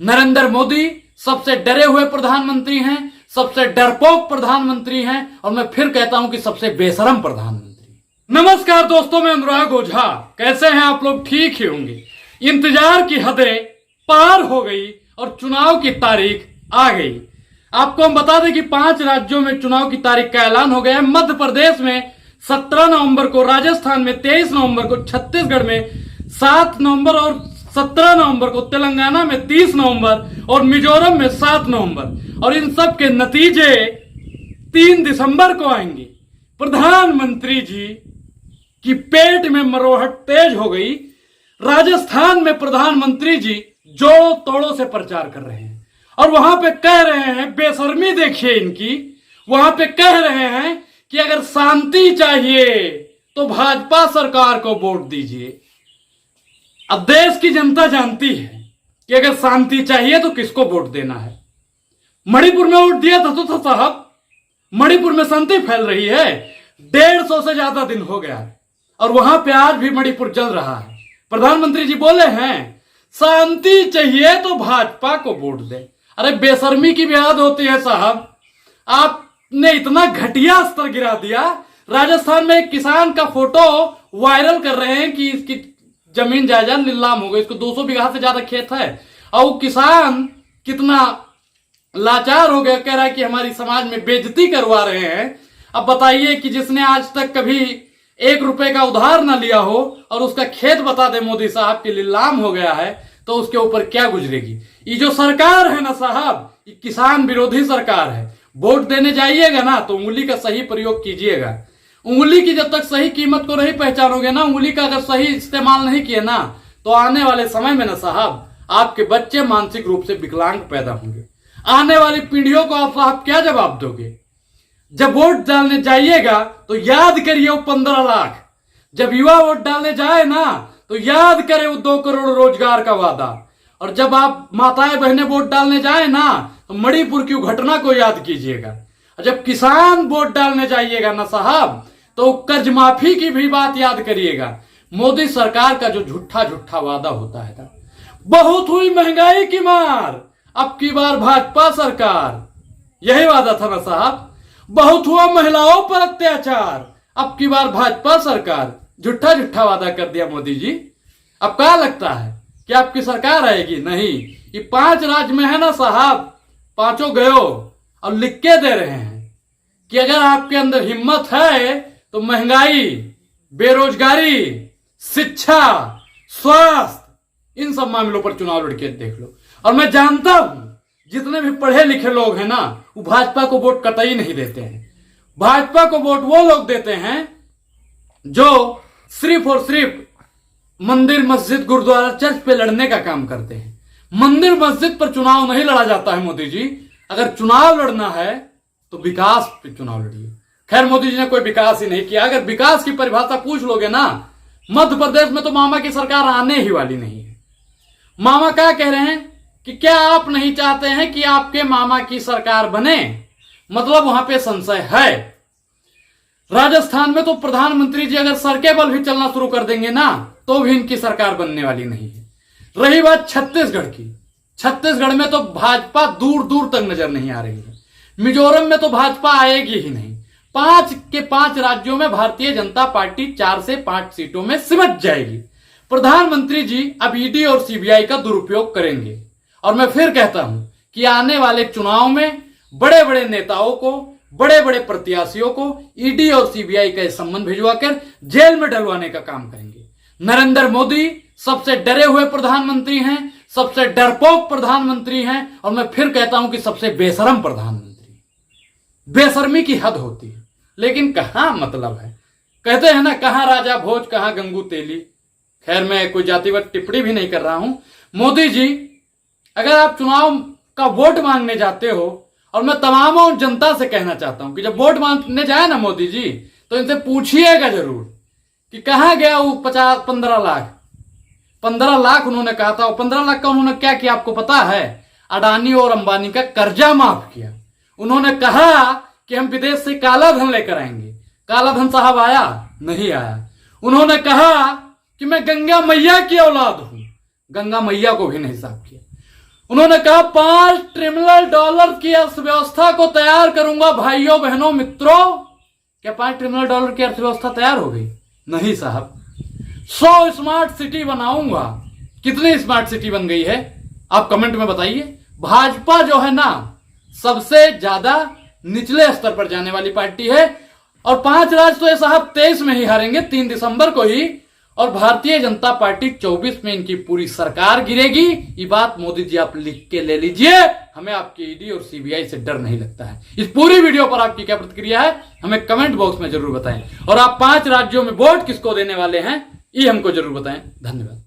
नरेंद्र मोदी सबसे डरे हुए प्रधानमंत्री हैं, सबसे डरपोक प्रधानमंत्री हैं और मैं फिर कहता हूं कि सबसे बेशरम प्रधानमंत्री। नमस्कार दोस्तों, मैं अनुराग ओझा। कैसे हैं आप लोग? ठीक ही होंगे। इंतजार की हदें पार हो गई और चुनाव की तारीख आ गई। आपको हम बता दें कि 5 राज्यों में चुनाव की तारीख का ऐलान हो गया है। मध्य प्रदेश में 17 नवंबर को, राजस्थान में 23 नवंबर को, छत्तीसगढ़ में 7 नवंबर और 17 नवंबर को, तेलंगाना में 30 नवंबर और मिजोरम में 7 नवंबर। और इन सब के नतीजे 3 दिसंबर को आएंगे। प्रधानमंत्री जी की पेट में मरोहट तेज हो गई। राजस्थान में प्रधानमंत्री जी जोड़ों तोड़ों से प्रचार कर रहे हैं और वहां पे कह रहे हैं, बेशर्मी देखिए इनकी, वहां पे कह रहे हैं कि अगर शांति चाहिए तो भाजपा सरकार को वोट दीजिए। अब देश की जनता जानती है कि अगर शांति चाहिए तो किसको वोट देना है। मणिपुर में वोट दिया था तो साहब, मणिपुर में शांति फैल रही है। 150 से ज्यादा दिन हो गया और वहां पे आज भी मणिपुर जल रहा है। प्रधानमंत्री जी बोले हैं शांति चाहिए तो भाजपा को वोट दे। अरे बेशर्मी की भी हद होती है साहब। आपने इतना घटिया स्तर गिरा दिया। राजस्थान में एक किसान का फोटो वायरल कर रहे हैं कि इसकी जमीन जायदाद नीलाम हो गई। इसको 200 बीघा से ज्यादा खेत है और वो किसान कितना लाचार हो गया, कह रहा है कि हमारी समाज में बेइज्जती करवा रहे हैं। अब बताइए कि जिसने आज तक कभी 1 रुपए का उधार ना लिया हो और उसका खेत बता दे मोदी साहब की नीलाम हो गया है तो उसके ऊपर क्या गुजरेगी। ये जो सरकार है ना साहब, ये किसान विरोधी सरकार है। वोट देने जाइएगा ना तो उंगली का सही प्रयोग कीजिएगा। उंगली की जब तक सही कीमत को नहीं पहचानोगे ना, उंगली का अगर सही इस्तेमाल नहीं किए ना, तो आने वाले समय में ना साहब आपके बच्चे मानसिक रूप से विकलांग पैदा होंगे। आने वाली पीढ़ियों को आप साहब क्या जवाब दोगे? जब वोट डालने जाइएगा तो याद करिए वो 15 लाख। जब युवा वोट डालने जाए ना तो याद करे वो 2 करोड़ रोजगार का वादा। और जब आप माताएं बहनें वोट डालने जाए ना तो मणिपुर की घटना को याद कीजिएगा। और जब किसान वोट डालने जाइएगा ना साहब तो कर्ज माफी की भी बात याद करिएगा। मोदी सरकार का जो झूठा झूठा वादा होता है ना, बहुत हुई महंगाई की मार, अब की बार भाजपा सरकार, यही वादा था ना साहब। बहुत हुआ महिलाओं पर अत्याचार, अब की बार भाजपा सरकार, झूठा झूठा वादा कर दिया मोदी जी। अब क्या लगता है कि आपकी सरकार आएगी? नहीं। ये 5 राज्य में है ना साहब, 5 गयो और लिख के दे रहे हैं कि अगर आपके अंदर हिम्मत है तो महंगाई, बेरोजगारी, शिक्षा, स्वास्थ्य, इन सब मामलों पर चुनाव लड़के देख लो। और मैं जानता हूं जितने भी पढ़े लिखे लोग हैं ना, वो भाजपा को वोट कतई नहीं देते हैं। भाजपा को वोट वो लोग देते हैं जो सिर्फ और सिर्फ मंदिर, मस्जिद, गुरुद्वारा, चर्च पे लड़ने का काम करते हैं। मंदिर मस्जिद पर चुनाव नहीं लड़ा जाता है मोदी जी। अगर चुनाव लड़ना है तो विकास पे चुनाव लड़िए। खैर मोदी जी ने कोई विकास ही नहीं किया। अगर विकास की परिभाषा पूछ लोगे ना, मध्य प्रदेश में तो मामा की सरकार आने ही वाली नहीं है। मामा क्या कह रहे हैं कि क्या आप नहीं चाहते हैं कि आपके मामा की सरकार बने? मतलब वहां पे संशय है। राजस्थान में तो प्रधानमंत्री जी अगर सड़कें बल भी चलना शुरू कर देंगे ना तो भी इनकी सरकार बनने वाली नहीं है। रही बात छत्तीसगढ़ की, छत्तीसगढ़ में तो भाजपा दूर दूर तक नजर नहीं आ रही है। मिजोरम में तो भाजपा आएगी ही नहीं। 5 के 5 राज्यों में भारतीय जनता पार्टी 4 से 5 सीटों में सिमट जाएगी। प्रधानमंत्री जी अब ईडी और सीबीआई का दुरुपयोग करेंगे। और मैं फिर कहता हूं कि आने वाले चुनाव में बड़े बड़े नेताओं को, बड़े बड़े प्रत्याशियों को ईडी और सीबीआई का संबंध भिजवाकर जेल में डलवाने का काम करेंगे। नरेंद्र मोदी सबसे डरे हुए प्रधानमंत्री हैं, सबसे डरपोक प्रधानमंत्री हैं और मैं फिर कहता हूं कि सबसे बेशरम प्रधानमंत्री। बेशर्मी की हद होती है, लेकिन कहां मतलब है। कहते हैं ना, कहां राजा भोज, कहां गंगू तेली। खैर मैं कोई जातिगत टिप्पणी भी नहीं कर रहा हूं। मोदी जी अगर आप चुनाव का वोट मांगने जाते हो, और मैं तमाम जनता से कहना चाहता हूं कि जब वोट मांगने जाए ना मोदी जी तो इनसे पूछिएगा जरूर कि कहां गया वो 15 लाख। 15 लाख उन्होंने कहा था। 15 लाख का उन्होंने क्या किया आपको पता है? अडानी और अंबानी का कर्जा माफ किया। उन्होंने कहा कि हम विदेश से काला धन लेकर आएंगे। काला धन साहब आया? नहीं आया। उन्होंने कहा कि मैं गंगा मैया की औलाद हूं। गंगा मैया को भी नहीं साफ किया। उन्होंने कहा 5 ट्रिलियन डॉलर की अर्थव्यवस्था को तैयार करूंगा। भाइयों बहनों मित्रों, क्या 5 ट्रिलियन डॉलर की अर्थव्यवस्था तैयार हो गई? नहीं साहब। 100 स्मार्ट सिटी बनाऊंगा। कितनी स्मार्ट सिटी बन गई है आप कमेंट में बताइए। भाजपा जो है ना, सबसे ज्यादा निचले स्तर पर जाने वाली पार्टी है और 5 राज्य तो ये साहब 23 में ही हारेंगे, 3 दिसंबर को ही। और भारतीय जनता पार्टी 24 में इनकी पूरी सरकार गिरेगी। ये बात मोदी जी आप लिख के ले लीजिए। हमें आपकी ईडी और सीबीआई से डर नहीं लगता है। इस पूरी वीडियो पर आपकी क्या प्रतिक्रिया है हमें कमेंट बॉक्स में जरूर बताएं और आप 5 राज्यों में वोट किसको देने वाले हैं ये हमको जरूर बताएं। धन्यवाद।